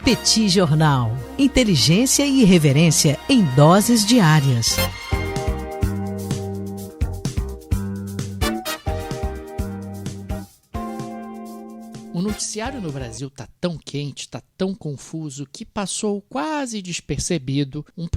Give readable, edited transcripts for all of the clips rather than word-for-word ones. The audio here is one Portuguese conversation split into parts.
Petit Jornal. Inteligência e irreverência em doses diárias. O noticiário no Brasil está tão quente, está tão confuso, que passou quase despercebido um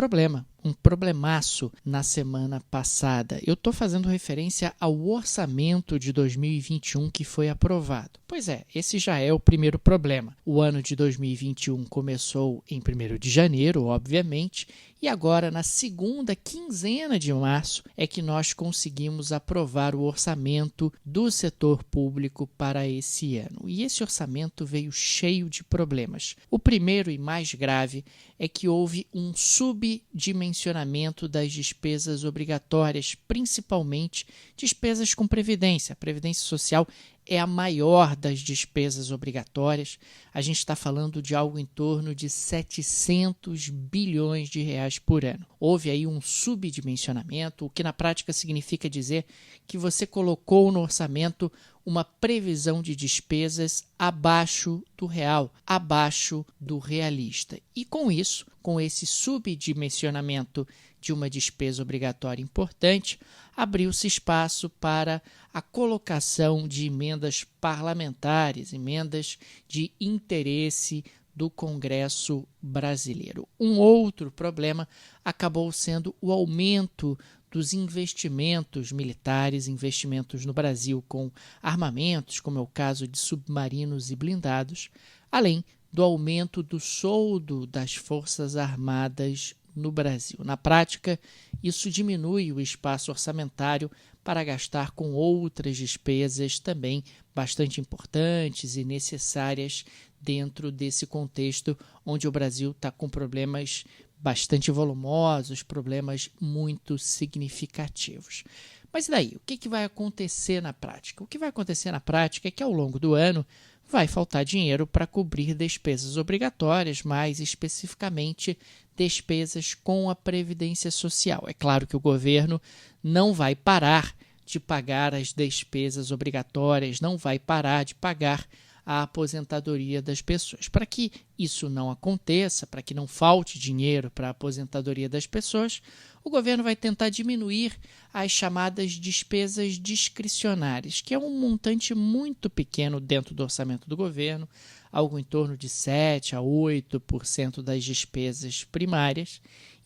problemaço na semana passada. Eu estou fazendo referência ao orçamento de 2021 que foi aprovado. Pois é, esse já é o primeiro problema. O ano de 2021 começou em 1º de janeiro, obviamente, e agora, na segunda quinzena de março, é que nós conseguimos aprovar o orçamento do setor público para esse ano. E esse orçamento veio cheio de problemas. O primeiro e mais grave é que houve um subdimensionamento das despesas obrigatórias, principalmente despesas com previdência. A previdência social é a maior das despesas obrigatórias. A gente está falando de algo em torno de 700 bilhões de reais por ano. Houve aí um subdimensionamento, o que na prática significa dizer que você colocou no orçamento uma previsão de despesas abaixo do real, abaixo do realista. E com isso, com esse subdimensionamento de uma despesa obrigatória importante, abriu-se espaço para a colocação de emendas parlamentares, emendas de interesse do Congresso brasileiro. Um outro problema acabou sendo o aumento dos investimentos militares, investimentos no Brasil com armamentos, como é o caso de submarinos e blindados, além do aumento do soldo das Forças Armadas no Brasil. Na prática, isso diminui o espaço orçamentário para gastar com outras despesas também bastante importantes e necessárias dentro desse contexto onde o Brasil está com problemas bastante volumosos, problemas muito significativos. Mas e daí? O que vai acontecer na prática? O que vai acontecer na prática é que ao longo do ano vai faltar dinheiro para cobrir despesas obrigatórias, mais especificamente despesas com a Previdência Social. É claro que o governo não vai parar de pagar as despesas obrigatórias, não vai parar de pagar a aposentadoria das pessoas. Para que isso não aconteça, para que não falte dinheiro para a aposentadoria das pessoas, o governo vai tentar diminuir as chamadas despesas discricionárias, que é um montante muito pequeno dentro do orçamento do governo, algo em torno de 7% a 8% das despesas primárias,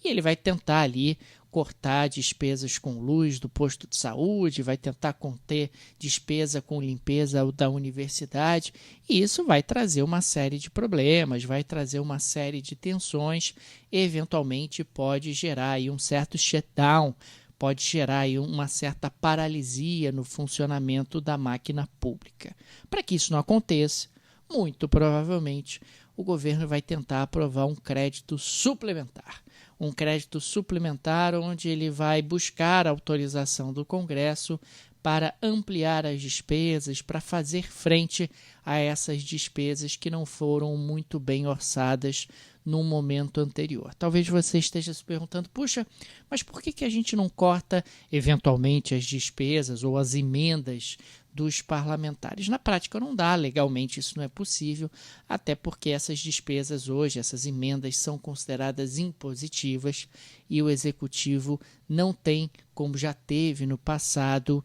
e ele vai tentar ali cortar despesas com luz do posto de saúde, vai tentar conter despesa com limpeza da universidade, e isso vai trazer uma série de problemas, vai trazer uma série de tensões, eventualmente pode gerar aí um certo shutdown, pode gerar aí uma certa paralisia no funcionamento da máquina pública. Para que isso não aconteça, muito provavelmente o governo vai tentar aprovar um crédito suplementar. Um crédito suplementar onde ele vai buscar a autorização do Congresso para ampliar as despesas, para fazer frente a essas despesas que não foram muito bem orçadas no momento anterior. Talvez você esteja se perguntando, puxa, mas por que a gente não corta eventualmente as despesas ou as emendas dos parlamentares? Na prática não dá, legalmente isso não é possível, até porque essas despesas hoje, essas emendas são consideradas impositivas e o Executivo não tem, como já teve no passado,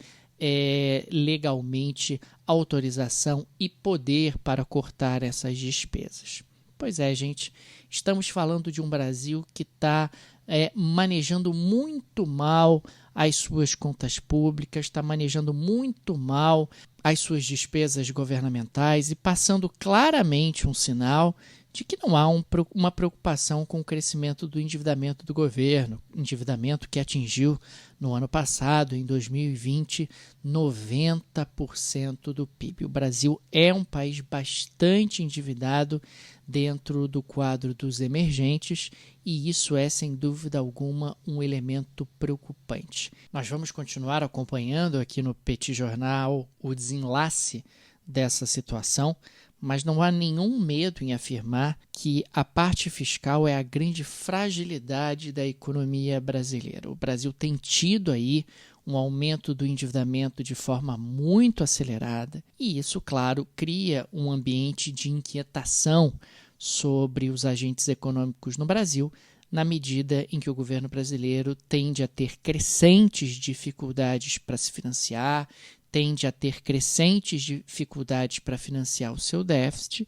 legalmente autorização e poder para cortar essas despesas. Pois é, gente, estamos falando de um Brasil que está manejando muito mal as suas contas públicas, está manejando muito mal as suas despesas governamentais e passando claramente um sinal de que não há uma preocupação com o crescimento do endividamento do governo, endividamento que atingiu no ano passado, em 2020, 90% do PIB. O Brasil é um país bastante endividado dentro do quadro dos emergentes e isso é, sem dúvida alguma, um elemento preocupante. Nós vamos continuar acompanhando aqui no Petit Jornal o desenlace dessa situação, mas não há nenhum medo em afirmar que a parte fiscal é a grande fragilidade da economia brasileira. O Brasil tem tido aí um aumento do endividamento de forma muito acelerada e isso, claro, cria um ambiente de inquietação sobre os agentes econômicos no Brasil, na medida em que o governo brasileiro tende a ter crescentes dificuldades para se financiar, tende a ter crescentes dificuldades para financiar o seu déficit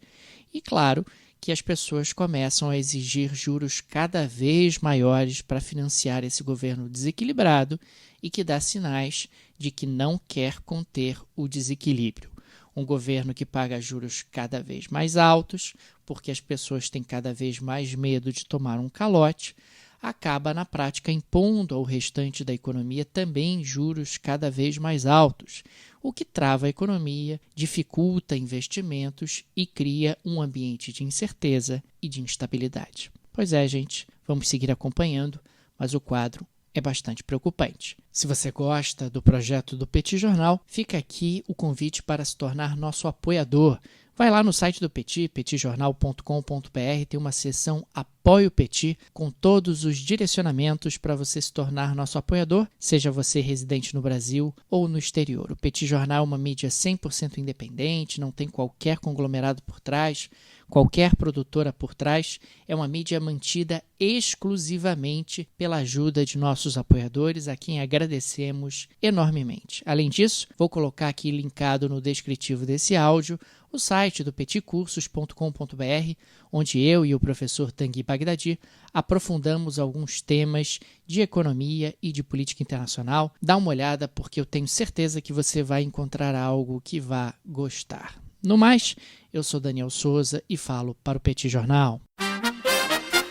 e, claro, que as pessoas começam a exigir juros cada vez maiores para financiar esse governo desequilibrado e que dá sinais de que não quer conter o desequilíbrio. Um governo que paga juros cada vez mais altos, porque as pessoas têm cada vez mais medo de tomar um calote, acaba, na prática, impondo ao restante da economia também juros cada vez mais altos, o que trava a economia, dificulta investimentos e cria um ambiente de incerteza e de instabilidade. Pois é, gente, vamos seguir acompanhando, mas o quadro é bastante preocupante. Se você gosta do projeto do Petit Jornal, fica aqui o convite para se tornar nosso apoiador. Vai lá no site do Petit, petitjornal.com.br, tem uma seção Apoie o Petit com todos os direcionamentos para você se tornar nosso apoiador, seja você residente no Brasil ou no exterior. O Petit Jornal é uma mídia 100% independente, não tem qualquer conglomerado por trás, qualquer produtora por trás, é uma mídia mantida exclusivamente pela ajuda de nossos apoiadores, a quem agradecemos enormemente. Além disso, vou colocar aqui linkado no descritivo desse áudio o site do petcursos.com.br, onde eu e o professor Tanguy Bagdadi aprofundamos alguns temas de economia e de política internacional. Dá uma olhada porque eu tenho certeza que você vai encontrar algo que vá gostar. No mais, eu sou Daniel Souza e falo para o Petit Jornal.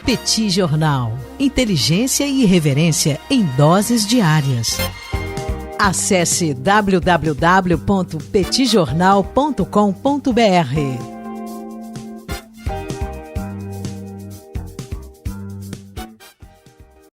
Petit Jornal. Inteligência e irreverência em doses diárias. Acesse www.petitjornal.com.br.